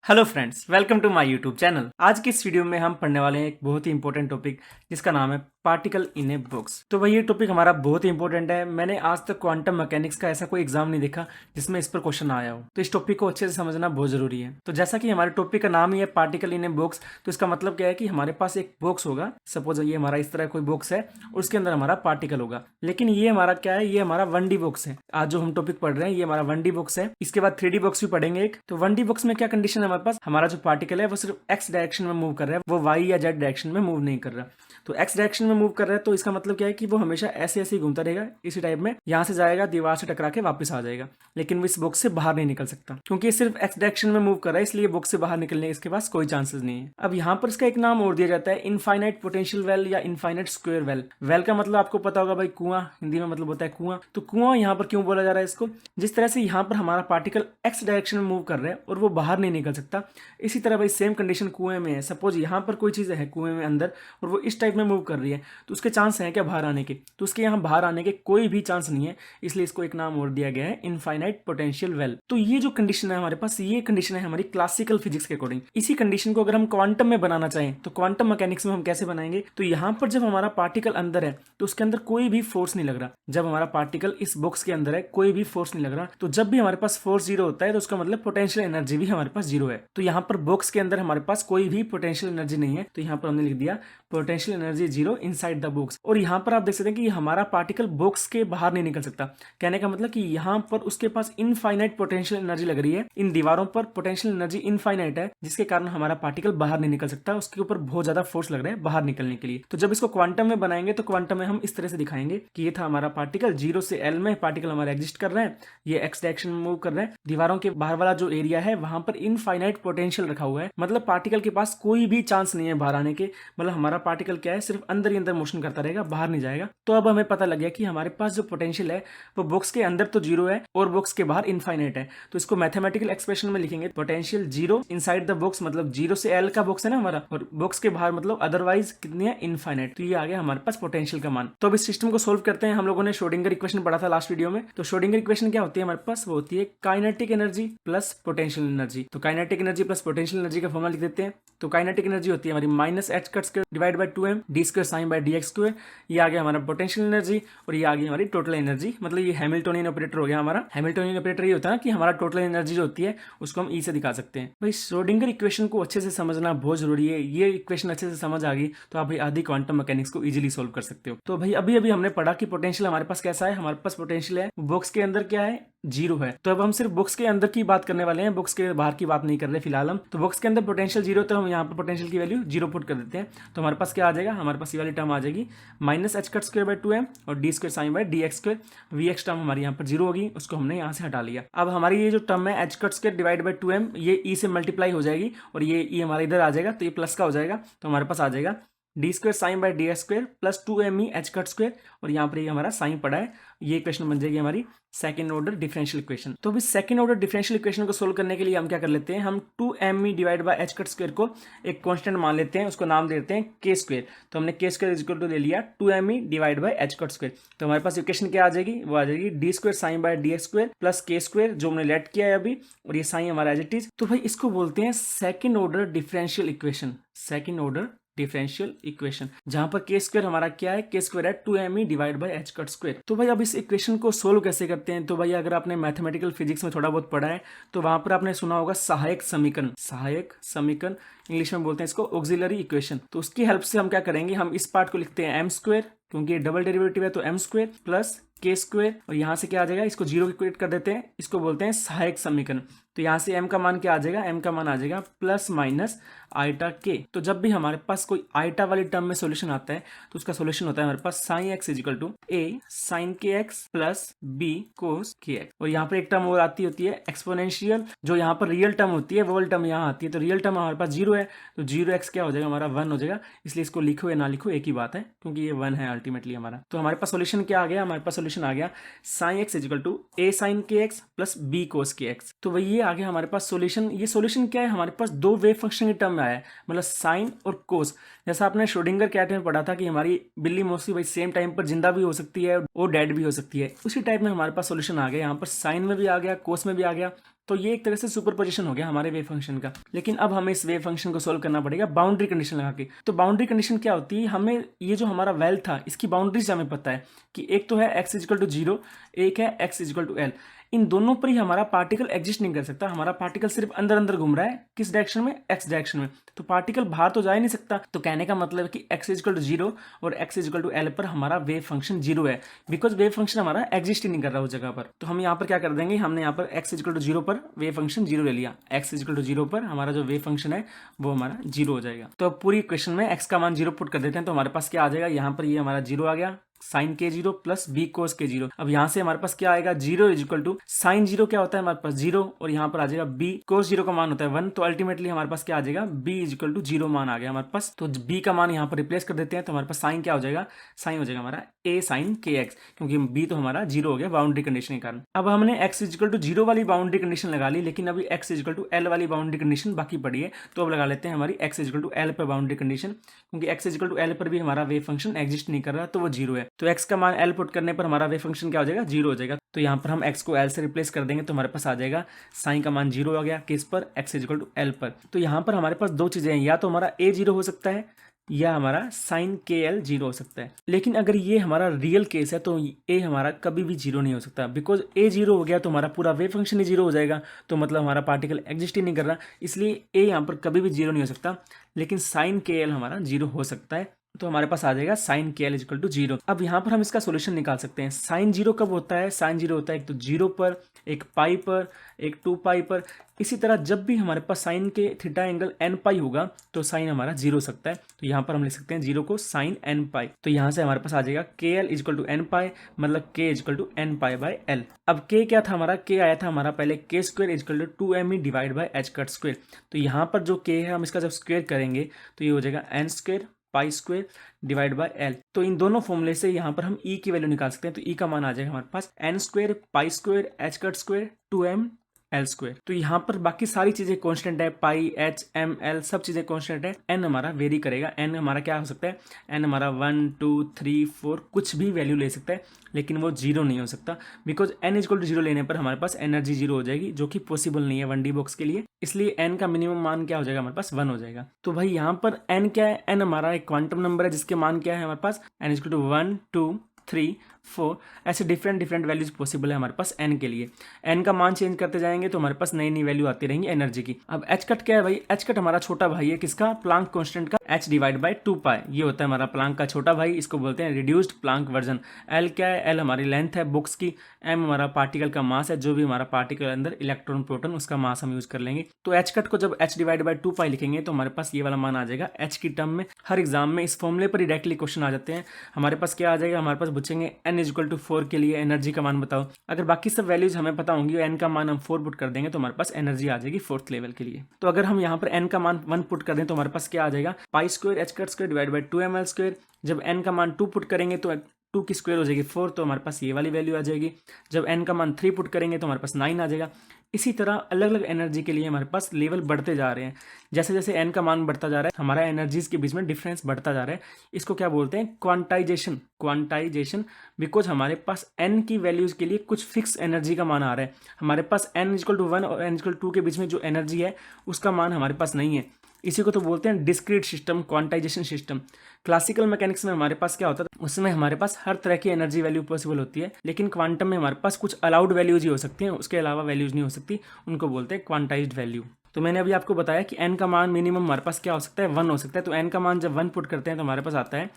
Hello friends, welcome to my YouTube channel. आज की इस वीडियो में हम पढ़ने वाले हैं एक बहुत ही इंपॉर्टेंट टॉपिक जिसका नाम है पार्टिकल इन ए बॉक्स। तो भाई ये टॉपिक हमारा बहुत ही इंपॉर्टेंट है। मैंने आज तक क्वांटम मैकेनिक्स का ऐसा कोई एग्जाम नहीं देखा जिसमें इस पर क्वेश्चन आया हो, तो इस टॉपिक को अच्छे से समझना बहुत जरूरी है। तो जैसा कि हमारे टॉपिक का नाम ही है पार्टिकल इन ए बॉक्स, तो इसका मतलब क्या है कि हमारे पास एक बॉक्स होगा। सपोज ये हमारा इस तरह कोई बॉक्स है और उसके अंदर हमारा पार्टिकल होगा, लेकिन ये हमारा क्या है, ये हमारा 1D बॉक्स है। आज जो हम टॉपिक पढ़ रहे हैं ये हमारा 1D बॉक्स है। इसके बाद 3D बॉक्स भी पढ़ेंगे एक। तो 1D बॉक्स में क्या कंडीशन है हमारे पास, हमारा जो पार्टिकल है वो सिर्फ एक्स डायरेक्शन में मूव कर रहा है, वो वाई या जेड डायरेक्शन में मूव नहीं कर रहा। तो एक्स डायरेक्शन में मूव कर रहा है तो इसका मतलब क्या है कि वो हमेशा ऐसे ऐसे ही घूमता रहेगा, इसी टाइप में यहाँ से जाएगा, दीवार से टकरा के वापस आ जाएगा, लेकिन वो इस बॉक्स से बाहर नहीं निकल सकता क्योंकि ये सिर्फ एक्स डायरेक्शन में मूव कर रहा है, इसलिए बॉक्स से बाहर निकलने इसके पास कोई चांसेस नहीं है। अब यहाँ पर इसका एक नाम और दिया जाता है, इनफाइनाइट पोटेंशियल वेल या इनफाइनाइट स्क्वायर वेल। वेल का मतलब आपको पता होगा भाई, कुआं, हिंदी में मतलब होता है कुआं। तो कुआं यहाँ पर क्यों बोला जा रहा है इसको, जिस तरह से यहाँ पर हमारा पार्टिकल एक्स डायरेक्शन में मूव कर रहा है और वो बाहर नहीं निकल सकता, इसी तरह भाई सेम कंडीशन कुएं में है। सपोज यहाँ पर कोई चीज़ है कुएं में अंदर और वो इस टाइप में मूव कर रही है, तो उसके चांस हैं क्या बाहर आने के, तो उसके यहाँ बाहर आने के कोई भी चांस नहीं है, इसलिए इसको एक नाम और दिया गया है, इनफाइनाइट पोटेंशियल वेल। तो ये जो कंडीशन है हमारे पास, ये कंडीशन है हमारी क्लासिकल फिजिक्स के अकॉर्डिंग। इसी कंडीशन को अगर हम क्वांटम में बनाना चाहें तो क्वांटम मैकेनिक्स में हम कैसे बनाएंगे, तो यहाँ पर जब हमारा पार्टिकल अंदर है तो उसके अंदर कोई भी फोर्स नहीं लग रहा। जब हमारा पार्टिकल इस बॉक्स के अंदर है कोई भी फोर्स नहीं लग रहा, तो जब भी हमारे पास फोर्स जीरो होता है तो उसका मतलब पोटेंशियल एनर्जी भी हमारे पास जीरो है। तो यहाँ पर बॉक्स के अंदर हमारे पास कोई भी पोटेंशियल एनर्जी नहीं है, तो यहाँ पर हमने लिख दिया potential energy zero inside the box. और यहाँ पर आप देख सकते हैं कि हमारा पार्टिकल बॉक्स के बाहर नहीं निकल सकता। कहने का मतलब कि यहाँ पर उसके पास इनफाइनाइट पोटेंशियल एनर्जी लग रही है, इन दीवारों पर पोटेंशियल एनर्जी इनफाइनाइट है, जिसके कारण हमारा पार्टिकल बाहर नहीं निकल सकता, उसके ऊपर बहुत ज्यादा फोर्स लग रहा है बाहर निकलने के लिए। तो जब इसको क्वांटम में बनाएंगे तो क्वांटम में हम इस तरह से दिखाएंगे कि ये था हमारा पार्टिकल, जीरो से एल में पार्टिकल हमारा एग्जिस्ट कर रहा है, ये एक्स डायरेक्शन में मूव कर रहा है, दीवारों के बाहर वाला जो एरिया है वहां पर इनफाइनाइट पोटेंशियल रखा हुआ है, मतलब पार्टिकल के पास कोई भी चांस नहीं है बाहर आने के। मतलब हमारा पार्टिकल क्या है, सिर्फ अंदर ही अंदर मोशन करता रहेगा, बाहर नहीं जाएगा। तो अब हमें पता लग गया कि हमारे पास जो पोटेंशियल है वो बॉक्स के अंदर तो जीरो है और बॉक्स के बाहर इनफाइनाइट है। तो इसको मैथमेटिकल एक्सप्रेशन में लिखेंगे, potential zero inside the box, मतलब जीरो से एल का बॉक्स है ना हमारा, और बॉक्स के बाहर मतलब अदरवाइज कितनी है, इनफाइनाइट। तो ये आ गया हमारे पास पोटेंशियल का मान। तो अब इस सिस्टम को सोल्व करते हैं। हम लोगों ने श्रोडिंगर इक्वेशन पढ़ा था लास्ट वीडियो में। तो श्रोडिंगर इक्वेशन क्या होती है हमारे पास, वो होती है kinetic energy plus potential energy. तो kinetic energy plus potential energy का फॉर्मूला लिख देते हैं। तो काइनेटिक एनर्जी होती है हमारी minus H cut square divide by 2m D square sine by D X square. ये आ गया हमारा पोटेंशियल एनर्जी और ये आ गई हमारी टोटल एनर्जी, मतलब ये हैमिल्टोनियन ऑपरेटर हो गया हमारा। हैमिल्टोनियन ऑपरेटर ये होता है ना कि हमारा टोटल एनर्जी जो होती है उसको हम ई से दिखा सकते हैं। भाई श्रोडिंगर इक्वेशन को अच्छे से समझना बहुत जरूरी है। ये इक्वेशन अच्छे से समझ आ गई तो आप भाई आधी क्वांटम मैकेनिक्स को इजीली सोल्व कर सकते हो। तो भाई अभी अभी हमने पढ़ा कि पोटेंशियल हमारे पास कैसा है, हमारे पास पोटेंशियल है बॉक्स के अंदर क्या है, जीरो है। तो अब हम सिर्फ बॉक्स के अंदर की बात करने वाले हैं, बॉक्स के बाहर की बात नहीं कर रहे फिलहाल हम। तो बॉक्स के अंदर पोटेंशियल जीरो, तो हम यहाँ पर पोटेंशियल की वैल्यू जीरो पुट कर देते हैं। तो हमारे पास क्या आ जाएगा, हमारे पास ये वाली टर्म आ जाएगी minus H cut square by 2m और D square sine by D X square. V X term हमारी यहाँ पर जीरो होगी, उसको हमने यहाँ से हटा लिया। अब हमारी ये जो टर्म है H cut square divide by 2m, ये ई से मल्टीप्लाई हो जाएगी और ये ई हमारा इधर आ जाएगा, तो ये प्लस का हो जाएगा। तो हमारे पास आ जाएगा D square sine by D X square plus 2m E H cut square, और यहाँ पर ये हमारा साइन पड़ा है। ये इक्वेशन बन जाएगी हमारी सेकंड ऑर्डर डिफरेंशियल इक्वेशन। तो अभी सेकंड ऑर्डर डिफरेंशियल इक्वेशन को सोल्व करने के लिए हम क्या कर लेते हैं, हम 2m divide by H cut square को एक कांस्टेंट मान लेते हैं, उसको नाम देते हैं के स्क्वायर। तो हमने के स्क्वायर इक्वल टू ले लिया 2m divide by H cut square. तो हमारे पास इक्वेशन क्या आ जाएगी, वो आ जाएगी D square sine by D X square plus K square, जो हमने लेट किया है अभी, और ये साइन हमारा एज इट इज। तो भाई इसको बोलते हैं second order differential equation, second order differential equation, जहां पर के स्क्वायर हमारा क्या है, के स्क्वायर है 2m divide by H cut square. तो भाई अब इस इक्वेशन को सोल्व कैसे करते हैं, तो भाई अगर आपने मैथमेटिकल फिजिक्स में थोड़ा बहुत पढ़ा है तो वहां पर आपने सुना होगा सहायक समीकरण, सहायक समीकरण इंग्लिश में बोलते हैं इसको ऑक्सिलरी इक्वेशन। तो उसकी हेल्प से हम क्या करेंगे, हम इस पार्ट को लिखते हैं एम स्क्वायर, क्योंकि डबल डेरिवेटिव है तो M square plus K square, और यहाँ से क्या आ जाएगा, इसको जीरो इक्वेट कर देते हैं, इसको बोलते हैं सहायक समीकरण। तो यहाँ से m का मान क्या आ जाएगा, m का मान आ जाएगा प्लस माइनस आइटा के। तो जब भी हमारे पास कोई आइटा वाली टर्म में सॉल्यूशन आता है तो उसका सॉल्यूशन होता है हमारे पास sine X is equal to A sine के एक्स प्लस बी कोस के एक्स। और यहाँ पर एक टर्म और आती होती है एक्सपोनेंशियल, जो यहाँ पर रियल टर्म होती है वो वाली टर्म यहाँ आती है। तो रियल टर्म हमारे पास जीरो है, तो जीरो एक्स क्या हो जाएगा हमारा 1 हो जाएगा, इसलिए इसको लिखो या ना लिखो एक ही बात है, क्योंकि ये 1 है अल्टीमेटली हमारा। तो हमारे पास सॉल्यूशन क्या आ गया, हमारे पास सॉल्यूशन आ गया sine X is equal to A sine के एक्स प्लस बी कोस के एक्स। तो वही ये आ गया हमारे पास सॉल्यूशन। ये सॉल्यूशन क्या है, हमारे पास दो वेव फंक्शन की टर्म में आया है, मतलब साइन और कोस। जैसा आपने श्रोडिंगर कैट में पढ़ा था कि हमारी बिल्ली मोस्टली भाई सेम टाइम पर जिंदा भी हो सकती है और डेड भी हो सकती है, उसी टाइप में हमारे पास सॉल्यूशन आ गया। यहाँ पर साइन में भी आ गया, कोस में भी आ गया, तो ये एक तरह से सुपरपोजिशन हो गया हमारे वेव फंक्शन का। लेकिन अब हमें इस वेव फंक्शन को सोल्व करना पड़ेगा बाउंड्री कंडीशन लगा के। तो बाउंड्री कंडीशन क्या होती है, हमें ये जो हमारा वेल था इसकी बाउंड्रीज हमें पता है कि एक तो है x इजिकल टू 0, एक है x इजिकल टू l। इन दोनों पर ही हमारा पार्टिकल एग्जिस्ट नहीं कर सकता, हमारा पार्टिकल सिर्फ अंदर अंदर घूम रहा है। किस डायरेक्शन में? x डायरेक्शन में। तो पार्टिकल बाहर तो जा ही नहीं सकता। तो कहने का मतलब है कि x इजिकल टू 0 और x इजिकल टू l पर हमारा वेव फंक्शन 0 है, बिकॉज वेव फंक्शन हमारा एग्जिस्ट ही नहीं कर रहा उस जगह पर। तो हम यहाँ पर क्या कर देंगे, हमने यहाँ पर x इजिकल टू 0 पर वेव फंक्शन 0 ले लिया। x इजिकल टू 0 पर हमारा जो वेव फंक्शन है वो हमारा 0 हो जाएगा। तो अब पूरी इक्वेशन में x का मान 0 पुट कर देते हैं, तो हमारे पास क्या आ जाएगा, यहाँ पर ये हमारा 0 आ गया, साइन के 0 प्लस बी कोस के 0। अब यहाँ से हमारे पास क्या आएगा, 0 इजिकल टू साइन 0 क्या होता है हमारे पास 0, और यहाँ पर आ जाएगा बी कोस 0 का मान होता है 1। तो अल्टीमेटली हमारे पास क्या आ जाएगा, बी इजिकल टू 0 मान आ गया हमारे पास। तो बी का मान यहाँ पर रिप्लेस कर देते हैं, तो हमारे पास साइन क्या हो जाएगा, साइन हो जाएगा हमारा a साइन के एक्स, क्योंकि बी तो हमारा 0 हो गया बाउंड्री कंडीशन के कारण। अब हमने x इजिकल टू 0 वाली बाउंड्री कंडीशन लगा ली, लेकिन अभी x इजिकल टू l वाली बाउंड्री कंडीशन बाकी पड़ी है। तो अब लगा लेते हैं हमारी x इजिकल टू l पर बाउंड्री कंडीशन, क्योंकि x इजिकल टू l पर भी हमारा वेव फंक्शन एग्जिस्ट नहीं कर रहा, तो वो 0 है। तो x का मान l पुट करने पर हमारा वेव फंक्शन क्या हो जाएगा, 0 हो जाएगा। तो यहाँ पर हम x को l से रिप्लेस कर देंगे, तो हमारे पास आ जाएगा साइन का मान 0 आ गया, किस पर, x इजिकल टू l पर। तो यहाँ पर हमारे पास दो चीजें हैं, या तो हमारा a 0 हो सकता है या हमारा साइन के एल 0 हो सकता है। लेकिन अगर ये हमारा रियल केस है तो ए हमारा कभी भी 0 नहीं हो सकता, बिकॉज ए 0 हो गया तो हमारा पूरा वेव फंक्शन ही 0 हो जाएगा, तो मतलब हमारा पार्टिकल एग्जिस्ट ही नहीं कर रहा, इसलिए ए यहाँ पर कभी भी 0 नहीं हो सकता। लेकिन साइन के एल हमारा 0 हो सकता है, तो हमारे पास आ जाएगा साइन के एल इजिकल टू 0। अब यहाँ पर हम इसका सोल्यूशन निकाल सकते हैं। साइन 0 कब होता है, साइन 0 होता है एक तो 0 पर, एक पाई पर, एक 2 पाई पर। इसी तरह जब भी हमारे पास साइन के थीटा एंगल एन पाई होगा तो साइन हमारा 0 हो सकता है। तो यहाँ पर हम लिख सकते हैं 0 को साइन एन पाई। तो यहाँ से हमारे पास आ जाएगा K L is equal to N pi, मतलब K is equal to N pi by L. अब के क्या था हमारा, के आया था हमारा पहले K square is equal to 2m divide by H cut square. तो यहाँ पर जो के है हम इसका जब स्क्वायर करेंगे तो ये हो जाएगा N square pi square divide by L. तो इन दोनों फॉर्मूले से यहाँ पर हम ई की वैल्यू निकाल सकते हैं। तो ई का मान आ जाएगा हमारे पास N square pi square H cut square 2m L square. तो यहाँ पर बाकी सारी चीजें कांस्टेंट है, पाई एच एम एल सब चीजें कांस्टेंट है। एन हमारा वेरी करेगा, एन हमारा क्या हो सकता है, एन हमारा 1 2 3 4 कुछ भी वैल्यू ले सकता है, लेकिन वो 0 नहीं हो सकता, बिकॉज एन इजिकल टू 0 लेने पर हमारे पास एनर्जी 0 हो जाएगी, जो कि पॉसिबल नहीं है 1D बॉक्स के लिए। इसलिए एन का मिनिमम मान क्या हो जाएगा हमारे पास, 1 हो जाएगा। तो भाई यहाँ पर एन क्या है, एन हमारा एक क्वांटम नंबर है जिसके मान क्या है हमारे पास, एन इजिकल टू 1 2 3 4 ऐसे डिफरेंट वैल्यूज पॉसिबल है हमारे पास एन के लिए। एन का मान चेंज करते जाएंगे तो हमारे पास नई नई वैल्यू आती रहेंगी एनर्जी की। अब एच कट क्या है भाई, एच कट हमारा छोटा भाई है किसका, प्लांक कांस्टेंट का, एच डिवाइड बाई 2 पाई। ये होता है हमारा प्लांक का छोटा भाई, इसको बोलते हैं रिड्यूस्ड प्लांक वर्जन। एल क्या है, एल हमारी लेंथ है बुक्स की, एम हमारा पार्टिकल का मास है, जो भी हमारा पार्टिकल अंदर इलेक्ट्रॉन प्रोटॉन उसका मास हम यूज कर लेंगे। तो एच कट को जब एच डिवाइड बाई 2 पाई लिखेंगे तो हमारे पास ये वाला मान आ जाएगा एच की टर्म में। हर एग्जाम में इस फॉर्मूले पर डायरेक्टली क्वेश्चन आ जाते हैं। हमारे पास क्या आ जाएगा, हमारे पास पूछेंगे एन इजिकल टू 4 के लिए एनर्जी का मान बताओ। अगर बाकी सब वैल्यूज हमें पता होंगी, एन का मान हम 4 पुट कर देंगे तो हमारे पास एनर्जी आ जाएगी 4th लेवल के लिए। तो अगर हम यहाँ पर एन का मान 1 पुट कर दें तो हमारे पास क्या आ जाएगा, पाई square H cut square divide by 2ml square. जब एन का मान 2 पुट करेंगे तो 2 की स्क्वायर हो जाएगी 4, तो हमारे पास ये वाली वैल्यू आ जाएगी। जब एन का मान 3 पुट करेंगे तो हमारे पास 9 आ जाएगा। इसी तरह अलग अलग एनर्जी के लिए हमारे पास लेवल बढ़ते जा रहे हैं। जैसे जैसे एन का मान बढ़ता जा रहा है हमारा एनर्जीज के बीच में डिफरेंस बढ़ता जा रहा है। इसको क्या बोलते हैं, क्वांटाइजेशन। बिकॉज हमारे पास एन की वैल्यूज के लिए कुछ फिक्स एनर्जी का मान आ रहा है। हमारे पास एन इजिकल टू 1 और एन इजिकल टू के बीच में जो एनर्जी है उसका मान हमारे पास नहीं है। इसी को तो बोलते हैं discrete system, quantization system. Classical mechanics में हमारे पास क्या होता है, उसमें हमारे पास हर तरह की एनर्जी वैल्यू पॉसिबल होती है, लेकिन क्वांटम में हमारे पास कुछ अलाउड वैल्यूज ही हो सकती हैं, उसके अलावा वैल्यूज नहीं हो सकती। उनको बोलते हैं क्वांटाइज्ड वैल्यू। तो मैंने अभी आपको बताया कि एन का मान मिनिमम हमारे पास क्या हो सकता है, 1 हो सकता है। तो एन का मान जब 1 पुट करते हैं तो हमारे पास आता है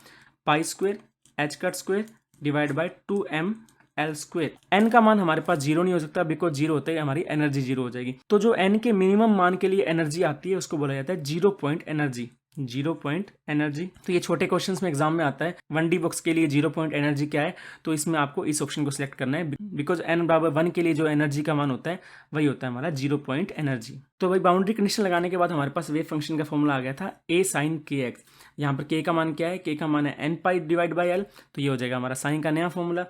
pi square H cut square divide by 2m L square. N का मान हमारे पास 0 नहीं हो सकता, बिकॉज 0 होते ही हमारी एनर्जी 0 हो जाएगी। तो जो एन के मिनिमम मान के लिए एनर्जी आती है उसको बोला जाता है 0 पॉइंट एनर्जी। 0 पॉइंट एनर्जी, तो ये छोटे क्वेश्चंस में एग्जाम में आता है। 1D बॉक्स के लिए 0 पॉइंट एनर्जी क्या है, तो इसमें आपको इस ऑप्शन को सिलेक्ट करना है, बिकॉज n बराबर 1 के लिए जो एनर्जी का मान होता है वही होता है हमारा 0 पॉइंट एनर्जी। तो भाई बाउंड्री कंडीशन लगाने के बाद हमारे पास वेव फंक्शन का फॉर्मूला आ गया था a साइन के एक्स। यहाँ पर k का मान क्या है, k का मान है n pi divide by l, तो ये हो जाएगा हमारा साइन का नया फॉर्मूला।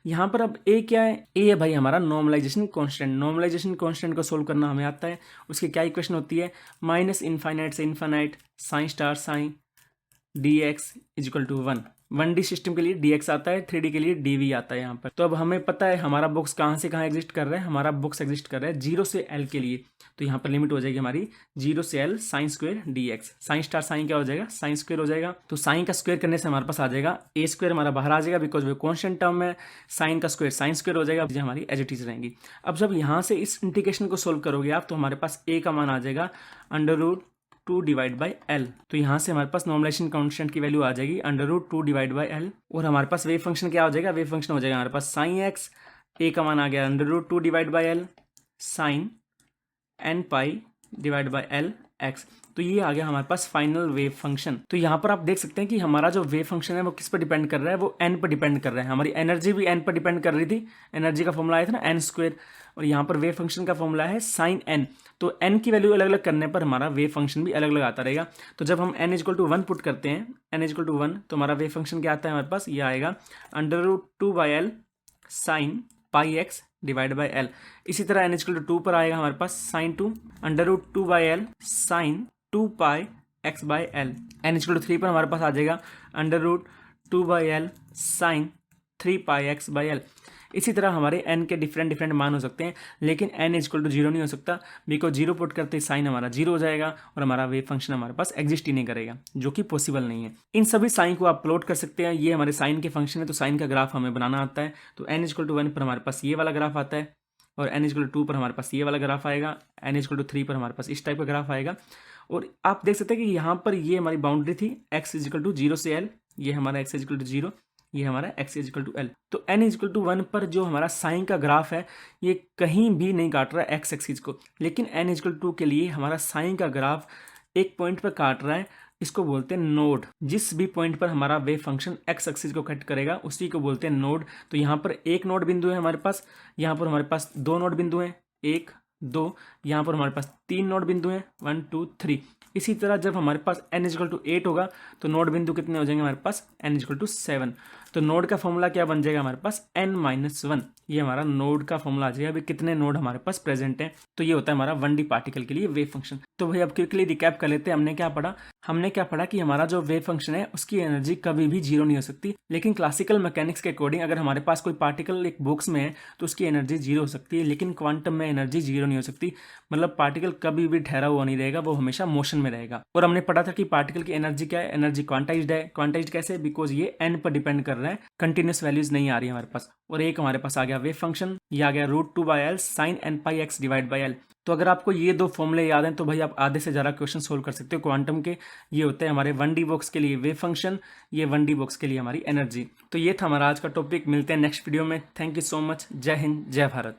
यहाँ पर अब a क्या है, a है भाई हमारा नॉर्मलाइजेशन कांस्टेंट। नॉर्मलाइजेशन कांस्टेंट को सोल्व करना हमें आता है। उसकी क्या इक्वेशन होती है, माइनस इनफाइनाइट से infinite sine star sine dx is equal to 1। 1D system के लिए dx आता है, 3D के लिए dv आता है यहाँ पर। तो अब हमें पता है हमारा बॉक्स कहाँ से कहाँ एग्जिस्ट कर रहा है। हमारा बॉक्स एग्जिस्ट कर रहा है 0 से l के लिए, तो यहाँ पर लिमिट हो जाएगी हमारी 0 से l sine square dx। Sine star sine क्या हो जाएगा, साइन स्क्वायर हो जाएगा। तो साइन का स्क्वायर करने से हमारे पास आ जाएगा a स्क्वायर, हमारा बाहर आ जाएगा बिकॉज वो कॉन्स्टेंट टर्म है। साइन का स्क्वायर साइन स्क्वायर हो जाएगा, चीजें हमारी एज इट इज रहेंगी। अब जब यहाँ से इस इंटीग्रेशन को सोल्व करोगे आप, तो हमारे पास a का मान आ जाएगा √2 डिवाइड बाई एल। तो यहाँ से हमारे पास नॉर्मलाइजेशन कांस्टेंट की वैल्यू आ जाएगी √2 डिवाइड बाई एल। और हमारे पास वेव फंक्शन क्या हो जाएगा, वेव फंक्शन हो जाएगा हमारे पास साइन एक्स, ए का मान आ गया √2 divide by L sign n pi divide by L x. तो ये आ गया हमारे पास फाइनल वेव फंक्शन। तो यहाँ पर आप देख सकते हैं कि हमारा जो वेव फंक्शन है वो किस पर डिपेंड कर रहा है, वो n पर डिपेंड कर रहा है। हमारी एनर्जी भी n पर डिपेंड कर रही थी, एनर्जी का फॉर्मूला आया था ना n स्क्वायर, और यहाँ पर वेव फंक्शन का फॉर्मूला है साइन n। तो n की वैल्यू अलग अलग करने पर हमारा वेव फंक्शन भी अलग अलग आता रहेगा। तो जब हम n = 1 पुट करते हैं, n = 1, तो हमारा वेव फंक्शन क्या आता है हमारे पास, ये आएगा √2 by L sine pi X divide by L. इसी तरह n = 2 पर आएगा हमारे पास sine 2 √2 by L sine 2 pi X by L. n = 3 पर हमारे पास आ जाएगा √2 by L sine 3 pi X by L. इसी तरह हमारे n के डिफरेंट मान हो सकते हैं, लेकिन n = 0 नहीं हो सकता बिकॉज 0 पुट करते साइन हमारा 0 हो जाएगा और हमारा वेव फंक्शन हमारे पास एग्जिस्ट ही नहीं करेगा, जो कि पॉसिबल नहीं है। इन सभी साइन को आप प्लॉट कर सकते हैं। ये हमारे साइन के फंक्शन है, तो साइन का ग्राफ हमें बनाना आता है। तो n = 1 पर हमारे पास ये वाला ग्राफ आता है, और n = 2 पर हमारे पास ये वाला ग्राफ आएगा, n = 3 पर हमारे पास इस टाइप का ग्राफ आएगा। और आप देख सकते हैं कि यहाँ पर ये हमारी बाउंड्री थी x = 0 से l, ये हमारा x = 0, ये हमारा x = l। तो n = 1 पर जो हमारा साइन का ग्राफ है ये कहीं भी नहीं काट रहा है x एक्सिस को, लेकिन n = 2 के लिए हमारा साइन का ग्राफ एक पॉइंट पर काट रहा है। इसको बोलते हैं नोड। जिस भी पॉइंट पर हमारा वेव फंक्शन x एक्सिस को कट करेगा उसी को बोलते हैं नोड। तो यहाँ पर एक नोड बिंदु है हमारे पास, यहाँ पर हमारे पास 2 नोड बिंदु हैं, 1 2, यहाँ पर हमारे पास 3 नोड बिंदु हैं, 1 2 3। इसी तरह जब हमारे पास n = 8 होगा तो नोड बिंदु कितने हो जाएंगे हमारे पास, n = 7। तो नोड का फॉर्मूला क्या बन जाएगा हमारे पास, n-1। ये हमारा नोड का फॉर्मूला आ जाएगा। अभी कितने नोड हमारे पास प्रेजेंट हैं, तो ये होता है हमारा 1D पार्टिकल के लिए वेव फंक्शन। तो भाई अब क्विकली रिकैप कर लेते हैं, हमने क्या पढ़ा कि हमारा जो वेव फंक्शन है उसकी एनर्जी कभी भी 0 नहीं हो सकती। लेकिन क्लासिकल मैकेनिक्स के अकॉर्डिंग अगर हमारे पास कोई पार्टिकल एक बॉक्स में है तो उसकी एनर्जी 0 हो सकती है, लेकिन क्वांटम में एनर्जी 0 नहीं हो सकती। मतलब पार्टिकल कभी भी ठहरा हुआ नहीं रहेगा, वो हमेशा मोशन में रहेगा। और हमने पढ़ा था कि पार्टिकल की एनर्जी क्या है, एनर्जी क्वांटाइज्ड है। क्वांटाइज्ड कैसे, बिकॉज ये n पर डिपेंड कर रहा है, कंटिन्यूस वैल्यूज नहीं आ रही है हमारे पास। और एक हमारे पास आ गया वेव फंक्शन, ये आ गया √2 by L sign n pi X divide by L. तो अगर आपको ये 2 फॉर्मूले याद हैं तो भाई आप आधे से ज़्यादा क्वेश्चन सोल्व कर सकते हो क्वांटम के। ये होते हैं हमारे 1D बॉक्स के लिए वेव फंक्शन, ये 1D बॉक्स के लिए हमारी एनर्जी। तो ये था हमारा आज का टॉपिक। मिलते हैं नेक्स्ट वीडियो में। Thank you so much. जय हिंद, जय भारत।